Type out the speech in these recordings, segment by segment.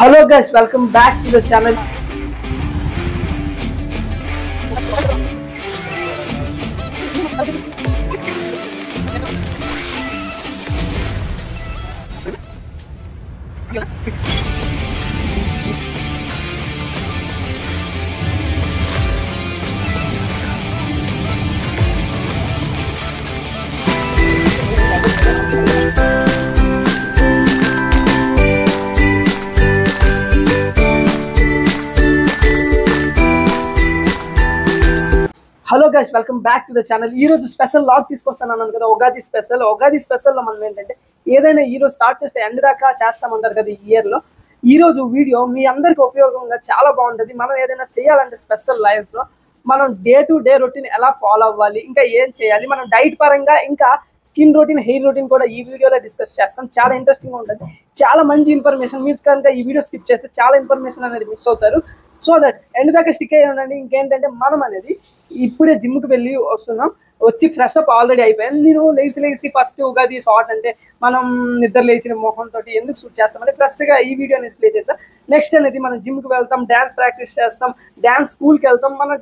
Hello guys, welcome back to the channel. Hello guys, welcome back to the channel. ఈ రోజు special log తీసుకొస్తాను కదా, ఉగాది స్పెషల్లో మనం ఏంటంటే ఏదైనా ఈ రోజు స్టార్ట్ చేస్తే ఎండ్ దాకా చేస్తామంటారు కదా ఈ ఇయర్లో. ఈ రోజు వీడియో మీ అందరికి ఉపయోగంగా చాలా బాగుంటుంది. మనం ఏదైనా చేయాలంటే స్పెషల్ లైఫ్లో మనం డే టు డే రొటీన్ ఎలా ఫాలో అవ్వాలి, ఇంకా ఏం చేయాలి, మనం డైట్ పరంగా ఇంకా స్కిన్ రొటీన్, హెయిర్ రొటీన్ కూడా ఈ వీడియోలో డిస్కస్ చేస్తాం. చాలా ఇంట్రెస్టింగ్ ఉంటుంది, చాలా మంచి ఇన్ఫర్మేషన్. మీరు కనుక ఈ వీడియో స్కిప్ చేస్తే చాలా ఇన్ఫర్మేషన్ అనేది మిస్ అవుతారు. సో దట్ ఎండ్ దాకా స్టిక్ అయ్యి ఉండండి. ఇంకేంటంటే మనం అనేది ఇప్పుడే జిమ్కి వెళ్ళి వస్తున్నాం, వచ్చి ఫ్రెష్ అప్ ఆల్రెడీ అయిపోయాను. నేను లేచి ఫస్ట్ ఉగాది షార్ట్ అంటే మనం నిద్ర లేచిన మొహంతో ఎందుకు షూట్ చేస్తామంటే ఫ్రెష్గా ఈ వీడియోని ప్లే చేస్తాం. నెక్స్ట్ అనేది మనం జిమ్కి వెళ్తాం, డ్యాన్స్ ప్రాక్టీస్ చేస్తాం, డ్యాన్స్ స్కూల్కి వెళ్తాం. మన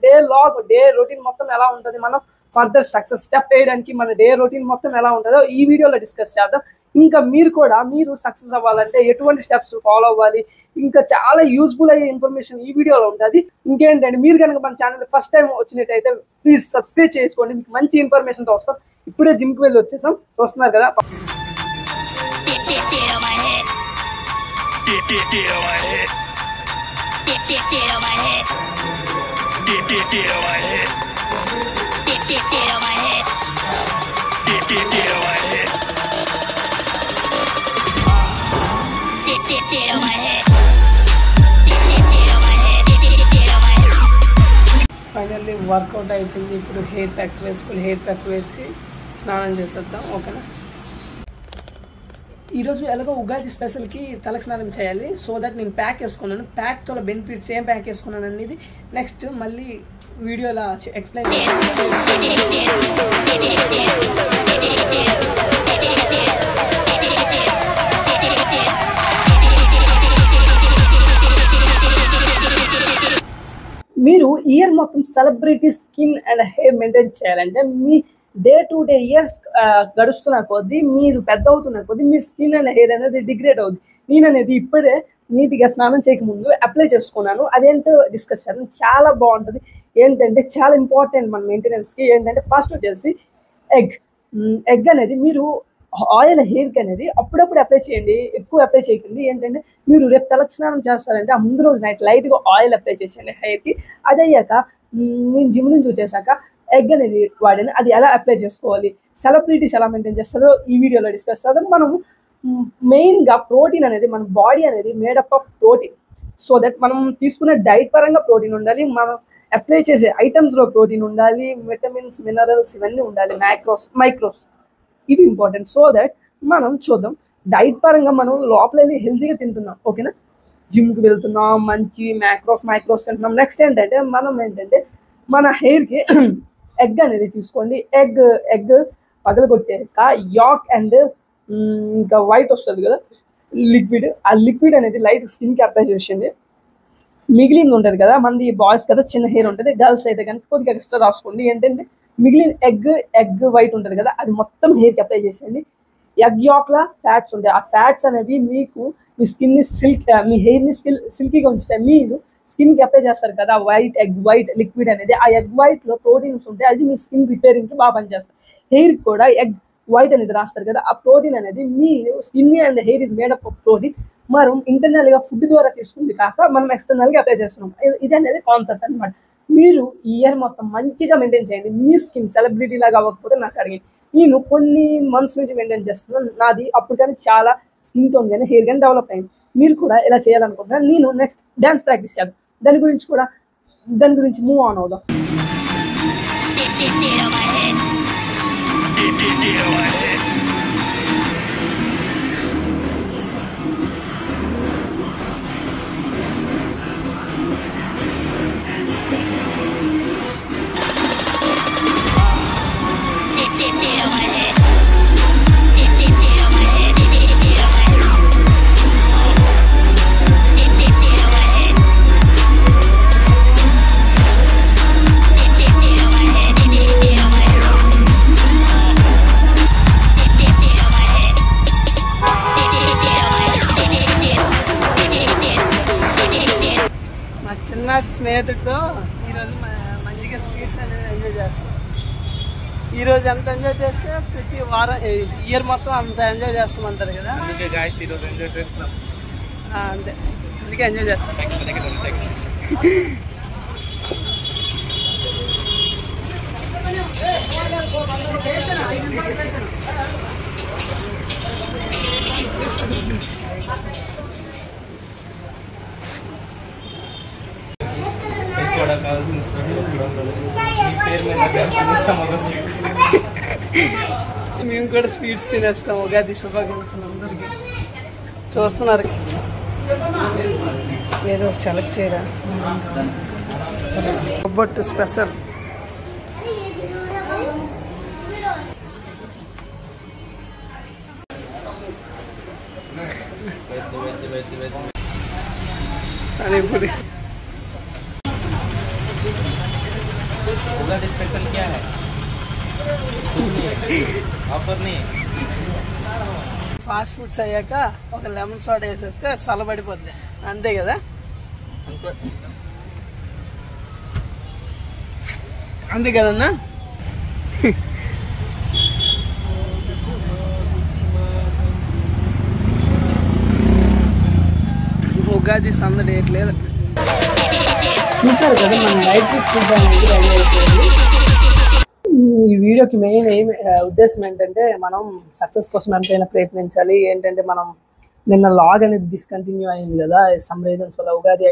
డే రొటీన్ మొత్తం ఎలా ఉంటుంది, మనం ఫర్దర్ సక్సెస్ స్టెప్ వేయడానికి మన డే రొటీన్ మొత్తం ఎలా ఉంటుందో ఈ వీడియోలో డిస్కస్ చేద్దాం. ఇంకా మీరు సక్సెస్ అవ్వాలంటే ఎటువంటి స్టెప్స్ ఫాలో అవ్వాలి, ఇంకా చాలా యూస్ఫుల్ అయ్యే ఇన్ఫర్మేషన్ ఈ వీడియోలో ఉంటుంది. ఇంకేంటంటే మీరు కనుక మన ఛానల్ ఫస్ట్ టైం వచ్చినట్టయితే ప్లీజ్ సబ్స్క్రైబ్ చేసుకోండి, మీకు మంచి ఇన్ఫర్మేషన్తో వస్తాం. ఇప్పుడే జిమ్కి వెళ్ళి వచ్చేసాం, చూస్తున్నారు కదా. ఫైనల్లీ వర్కౌట్ అయిపోయింది. ఇప్పుడు హెయిర్ ప్యాక్ వేసి స్నానం చేసేద్దాం, ఓకేనా. ఈరోజు ఎలాగో ఉగాది స్పెషల్కి తలకు స్నానం చేయాలి. సో దట్ నేను ప్యాక్ వేసుకున్నాను. ప్యాక్ చాలా బెనిఫిట్స్, ఏం ప్యాక్ వేసుకున్నాను అనేది నెక్స్ట్ మళ్ళీ వీడియోలో ఎక్స్ప్లెయిన్ మీరు ఇయర్ మొత్తం celebrity skin and hair maintain చేయాలంటే మీ డే టు డే ఇయర్స్ గడుస్తున్న కొద్దీ, మీరు పెద్ద అవుతున్న కొద్దీ మీ స్కిన్ అండ్ హెయిర్ అనేది డిగ్రేడ్ అవుతుంది. నేను అనేది ఇప్పుడే నీట్గా స్నానం చేయకముందు అప్లై చేసుకున్నాను. అదేంటో డిస్కస్ చేద్దాం. చాలా బాగుంటుంది. ఏంటంటే చాలా ఇంపార్టెంట్ మన మెయింటెనెన్స్కి. ఏంటంటే ఫస్ట్ వచ్చేసి ఎగ్ అనేది మీరు ఆయిల్ హెయిర్కి అనేది అప్పుడప్పుడు అప్లై చేయండి, ఎక్కువ అప్లై చేయకండి. ఏంటంటే మీరు రేపు తలకు స్నానం చేస్తారంటే ఆ ముందు రోజు నైట్ లైట్గా ఆయిల్ అప్లై చేసేయండి హెయిర్కి. అది అయ్యాక నేను జిమ్ నుంచి వచ్చేసాక ఎగ్ అనేది వాడండి. అది ఎలా అప్లై చేసుకోవాలి, సెలబ్రిటీస్ ఎలా మెయింటైన్ చేస్తారో ఈ వీడియోలో డిస్కస్ చేద్దాం. మనము మెయిన్గా ప్రోటీన్ అనేది, మన బాడీ అనేది made up of protein. So that మనం తీసుకునే డైట్ పరంగా ప్రోటీన్ ఉండాలి, మనం అప్లై చేసే ఐటమ్స్లో ప్రోటీన్ ఉండాలి, విటమిన్స్, మినరల్స్ ఇవన్నీ ఉండాలి, మైక్రోస్ ఇవి ఇంపార్టెంట్. సో దట్ మనం చూద్దాం డైట్ పరంగా మనం లోపల వెళ్ళి హెల్తీగా తింటున్నాం, ఓకేనా. జిమ్కి వెళ్తున్నాం, మంచి మైక్రోస్ తింటున్నాం. నెక్స్ట్ ఏంటంటే మన హెయిర్కి ఎగ్ అనేది తీసుకోండి. ఎగ్ పగలగొట్టాక యాక్ అండ్ ఇంకా వైట్ వస్తుంది కదా లిక్విడ్, ఆ లిక్విడ్ అనేది లైట్ స్కిన్కి అప్లై చేసేయండి. మిగిలింది ఉంటుంది కదా, మనది బాయ్స్ కదా చిన్న హెయిర్ ఉంటుంది, గర్ల్స్ అయితే కనుక కొద్దిగా ఎక్స్ట్రా రాసుకోండి. ఏంటంటే మిగిలిన ఎగ్ వైట్ ఉంటుంది కదా, అది మొత్తం హెయిర్కి అప్లై చేసేయండి. ఎగ్ యాక్లా ఫ్యాట్స్ ఉంటాయి, ఆ ఫ్యాట్స్ అనేవి మీకు మీ స్కిన్ని మీ హెయిర్ని సిల్కీగా ఉంచుతాయి. మీరు స్కిన్కి అప్లై చేస్తారు కదా ఎగ్ వైట్ లిక్విడ్ అనేది, ఆ ఎగ్ వైట్లో ప్రోటీన్స్ ఉంటాయి, అది మీ స్కిన్ రిపేరింగ్కి బాగా పనిచేస్తాయి. హెయిర్కి కూడా ఎగ్ వైట్ అనేది రాస్తారు కదా, ఆ ప్రోటీన్ అనేది మీ skin and hair is made up of protein. మనం ఇంటర్నల్గా ఫుడ్ ద్వారా తీసుకుంది కాక మనం ఎక్స్టర్నల్గా అప్లై చేస్తున్నాం. ఇది అనేది కాన్సెప్ట్ అనమాట. మీరు ఈ ఇయర్ మొత్తం మంచిగా మెయింటైన్ చేయండి. మీ స్కిన్ సెలబ్రిటీ లాగా అవ్వకపోతే నాకు అడిగింది. నేను కొన్ని మంత్స్ నుంచి మెయింటైన్ చేస్తున్నాను. నాది అప్పుడు కానీ చాలా స్కిన్ టోన్ కానీ హెయిర్ కానీ డెవలప్ అయింది. మీరు కూడా ఇలా చేయాలనుకుంటున్నాను. నేను నెక్స్ట్ డ్యాన్స్ ప్రాక్టీస్ చేద్దాం, దాని గురించి మూవ్ ఆన్ అవుదాం. చిన్ననాటి స్నేహితుడితో ఈరోజు మంచిగా స్వీట్స్ అనేది ఎంజాయ్ చేస్తాం. ఈరోజు ఎంత ఎంజాయ్ చేస్తే ప్రతి వారం ఇయర్ మొత్తం అంత ఎంజాయ్ చేస్తామంటారు కదా. అందుకే గాయస్ ఈరోజు ఎంజాయ్ చేస్తున్నాం. అంతే, అందుకే ఎంజాయ్ చేస్తాం. మేము కూడా స్వీట్స్ తినేస్తాం. ఉగాది శుభాకాంక్షలు అందరికీ. చూస్తున్నారు ఏదో సెలెక్ట్ చేయరా బొబ్బట్టు స్పెషల్. పానీపూరి. उगादी स्पेशल क्या है? ऑफर नहीं. ఫాస్ట్ ఫుడ్స్ అయ్యాక ఒక లెమన్ సోడా వేసేస్తే చల్లబడిపోద్ది, అంతే కదా. అంతే కదన్నా. ఉగాది సందడి లేదు. చూసారు కదా మన నైట్ ఫుడ్ అనేది రెడీ అయిపోయింది. ఈ వీడియోకి మెయిన్ ఉద్దేశం ఏంటంటే మనం సక్సెస్ కోసం ఎంతైనా ప్రయత్నించాలి. ఏంటంటే మనం నిన్న లాగ్ అనేది డిస్కంటిన్యూ అయింది కదా, సమ్ రీజన్స్ వల్ల. ఉగాది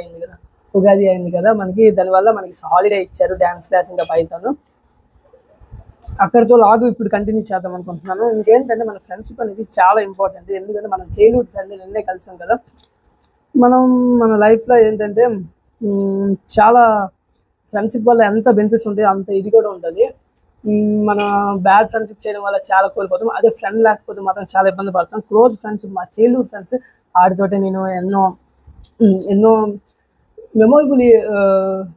అయింది కదా మనకి. దానివల్ల మనకి హాలిడే ఇచ్చారు, డ్యాన్స్ క్లాస్ ఇంకా పైతాను. అక్కడితో లాగ్ ఇప్పుడు కంటిన్యూ చేద్దాం అనుకుంటున్నాను. ఇంకేంటంటే మన ఫ్రెండ్షిప్ అనేది చాలా ఇంపార్టెంట్. ఎందుకంటే మనం చైల్డ్హుడ్ ఫ్రెండ్ నిన్నే కలిసాం కదా. మనం మన లైఫ్లో ఏంటంటే చాలా ఫ్రెండ్షిప్ వల్ల ఎంత బెనిఫిట్స్ ఉంటాయో అంత ఇది కూడా ఉంటుంది. మన బ్యాడ్ ఫ్రెండ్షిప్ చేయడం వల్ల చాలా కోల్పోతాం. అదే ఫ్రెండ్ లేకపోతే మాత్రం చాలా ఇబ్బంది పడతాం. క్లోజ్ ఫ్రెండ్షిప్, మా చైల్డ్హుడ్ ఫ్రెండ్స్, ఆడితోటే నేను ఎన్నో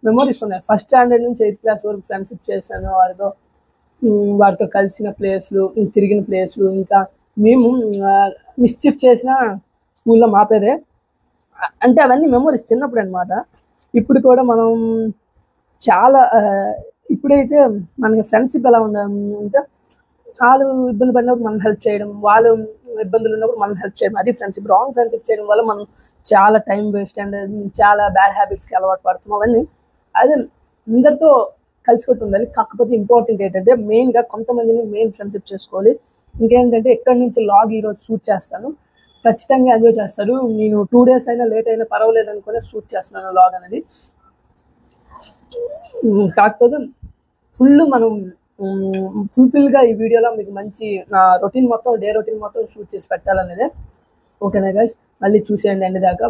మెమోరీస్ ఉన్నాయి. ఫస్ట్ స్టాండర్డ్ నుంచి 8th క్లాస్ వరకు ఫ్రెండ్షిప్ చేశాను వారితో కలిసిన ప్లేస్లు, తిరిగిన ప్లేస్లు, ఇంకా మేము మిస్చిఫ్ చేసిన స్కూల్లో మా పేరే. అంటే అవన్నీ మెమోరీస్ చిన్నప్పుడు అనమాట. ఇప్పుడు కూడా మనం చాలా ఇప్పుడైతే మనకి ఫ్రెండ్షిప్ ఎలా ఉందంటే వాళ్ళు ఇబ్బంది పడినప్పుడు మనం హెల్ప్ చేయడం, వాళ్ళు ఇబ్బందులు ఉన్నప్పుడు మనం హెల్ప్ చేయడం, అది ఫ్రెండ్షిప్. రాంగ్ ఫ్రెండ్షిప్ చేయడం వల్ల మనం చాలా టైం వేస్ట్ అండ్ చాలా బ్యాడ్ హ్యాబిట్స్కి అలవాటు పడుతున్నాం. అవన్నీ అదే అందరితో కలిసికొట్టి ఉండాలి. కాకపోతే ఇంపార్టెంట్ ఏంటంటే మెయిన్గా కొంతమందిని మెయిన్ ఫ్రెండ్షిప్ చేసుకోవాలి. ఇంకేంటంటే ఎక్కడి నుంచి లాగ్ ఈరోజు షూట్ చేస్తాను, ఖచ్చితంగా ఎంజాయ్ చేస్తారు. నేను 2 days అయినా లేట్ అయినా పర్వాలేదు అనుకునే షూట్ చేస్తున్నాను లాగ్ అనేది. కాకపోతే మనం ఫుల్ఫిల్గా ఈ వీడియోలో మీకు మంచి నా రొటీన్ మొత్తం, డే రొటీన్ మొత్తం షూట్ చేసి పెట్టాలనేది. ఓకేనా గైస్, మళ్ళీ చూసేయండి ఎండ్ దాకా.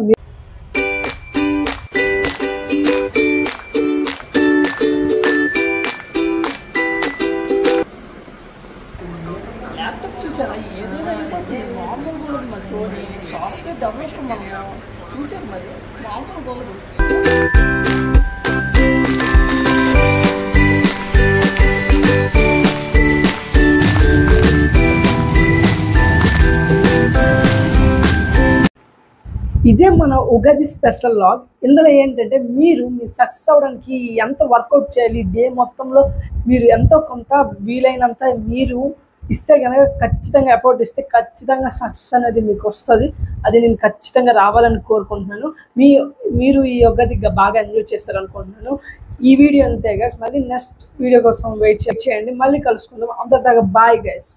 చూసారా ఏదైనా నార్మల్ కూడా మరి సాఫ్ట్వేర్ డెవలప్మెంట్ మనం చూసాం, మరి నార్మల్ కూడా. ఇదే మన ఉగాది స్పెషల్ లాగ్. ఇందులో ఏంటంటే మీరు సక్సెస్ అవ్వడానికి ఎంత వర్కౌట్ చేయాలి, డే మొత్తంలో మీరు ఎంతో కొంత వీలైనంత మీరు ఇస్తే కనుక, ఖచ్చితంగా ఎఫర్ట్ ఇస్తే ఖచ్చితంగా సక్సెస్ అనేది మీకు వస్తుంది. అది నేను ఖచ్చితంగా రావాలని కోరుకుంటున్నాను. మీరు ఈ ఉగాది బాగా ఎంజాయ్ చేస్తారనుకుంటున్నాను. ఈ వీడియో అంతే గైస్. మళ్ళీ నెక్స్ట్ వీడియో కోసం వెయిట్ చేయండి. మళ్ళీ కలుసుకుందాం. అంతదాకా బాయ్ గైస్.